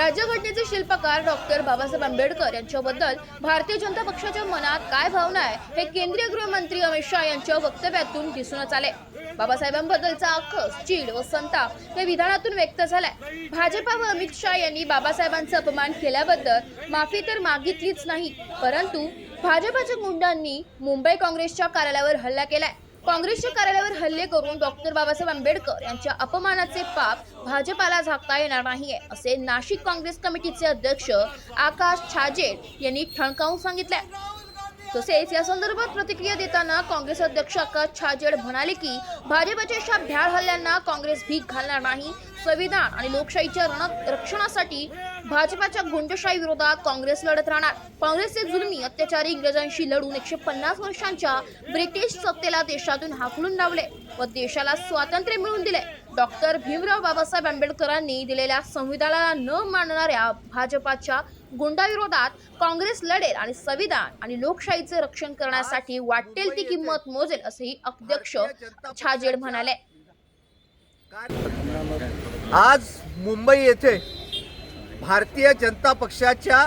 राज्यघटनेचे शिल्पकार डॉक्टर बाबासाहेब आंबेडकर यांच्याबद्दल भारतीय जनता पक्षाच्या मनात काय भावना आहे हे केंद्रीय गृहमंत्री अमित शाह यांच्या वक्तव्यातून दिसूनच आले। बाबासाहेबांबद्दलचा आक्रोश, चीड व संताप या विधानातून व्यक्त झालाय। भाजपा व अमित शाह यांनी बाबासाहेबांचा अपमान केल्याबद्दल माफी तर मागितलीच नाही, परंतु भाजपाच्या गुंडांनी मुंबई काँग्रेसच्या कार्यालयावर हल्ला केलाय। काँग्रेसच्या कार्यालयावर हल्ले करून डॉक्टर बाबासाहेब आंबेडकर यांच्या अपमानाचे पाप भाजपाला झाकता येणार नाहीये, असे नाशिक काँग्रेस कमिटीचे अध्यक्ष आकाश छाजेड यांनी ठणकावून सांगितले। तसेच या संदर्भात प्रतिक्रिया देताना काँग्रेस अध्यक्ष आकाश छाजेड म्हणाले की भाजपच्या अशा भ्याड हल्ल्यांना काँग्रेस भीक घालणार नाही। संविधान आणि लोकशाहीच्या रक्षणासाठी भाजपाच्या गुंडशाही विरोधात काँग्रेस लढत राहणार। काँग्रेसचे जुलमी अत्याचारी इंग्रजांशी लढून 150 वर्षांच्या ब्रिटिश सत्तेला देशातून हाकलून लावले व देशाला स्वातंत्र्य मिळवून दिले। डॉक्टर भीमराव बाबासाहेब आंबेडकरांनी दिलेल्या संविधानाला न मानणाऱ्या भाजपाच्या गुंडाविरोधात काँग्रेस लढेल आणि संविधान आणि लोकशाहीचे रक्षण करण्यासाठी वाटेल ती किंमत मोजेल, असेही अध्यक्ष छाजेड म्हणाले। आज मुंबई येथे भारतीय जनता पक्षाच्या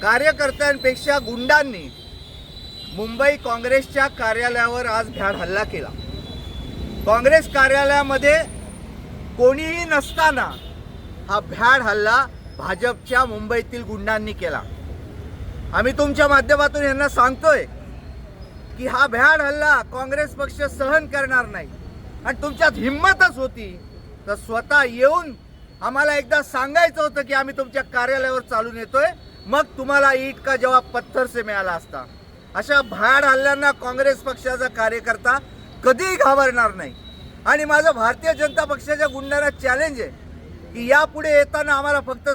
कार्यकर्त्यांपेक्षा गुंडांनी मुंबई काँग्रेसच्या कार्यालयावर आज भ्याड हल्ला केला। काँग्रेस कार्यालयामध्ये कोणीही नसताना हा भ्याड हल्ला भाजपच्या मुंबईतील गुंडांनी केला। आम्ही तुमच्या माध्यमातून यांना सांगतोय की हा भ्याड हल्ला काँग्रेस पक्ष सहन करणार नाही आणि तुमच्यात हिम्मतच होती तर स्वतः येऊन आम्हाला एकदा सांगायचं होतं की आम्ही तुमच्या कार्यालयावर चालून येतोय, मग तुम्हाला ईट का जवाब पत्थर से मिळाला असता। अशा भ्याड हल्ल्यांना काँग्रेस पक्षाचा कार्यकर्ता कधीही घाबरणार नाही। आणि माझं भारतीय जनता पक्षाच्या गुंडांना चॅलेंज आहे की यापुढे येताना आम्हाला फक्त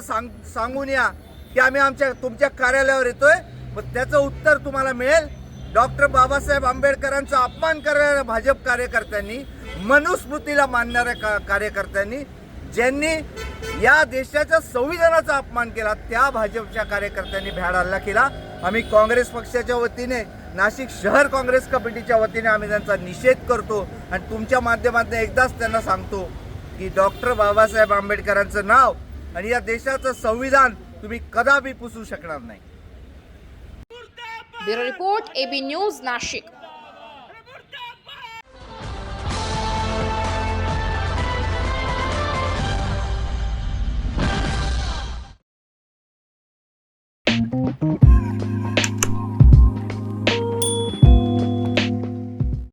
सांगून या की आम्ही तुमच्या कार्यालयावर येतोय, पण त्याचं उत्तर तुम्हाला मिळेल। डॉक्टर बाबासाहेब आंबेडकरांचा अपमान करणाऱ्या भाजप कार्यकर्त्यांनी, मनुस्मृतीला मानणाऱ्या कार्यकर्त्यांनी, ज्यांनी या देशाच्या संविधानाचा अपमान केला, त्या भाजपच्या कार्यकर्त्यांनी भ्याड हल्ला केला। आम्ही काँग्रेस पक्षाच्या वतीने, नाशिक शहर काँग्रेस कमिटीच्या वतीने आम्ही त्यांचा निषेध करतो आणि तुमच्या माध्यमातून एकदाच त्यांना सांगतो की डॉक्टर बाबासाहेब आंबेडकरांचं नाव आणि या देशाचं संविधान तुम्ही कदापि पुसू शकणार नाही। Bureau report, AB news, Nashik.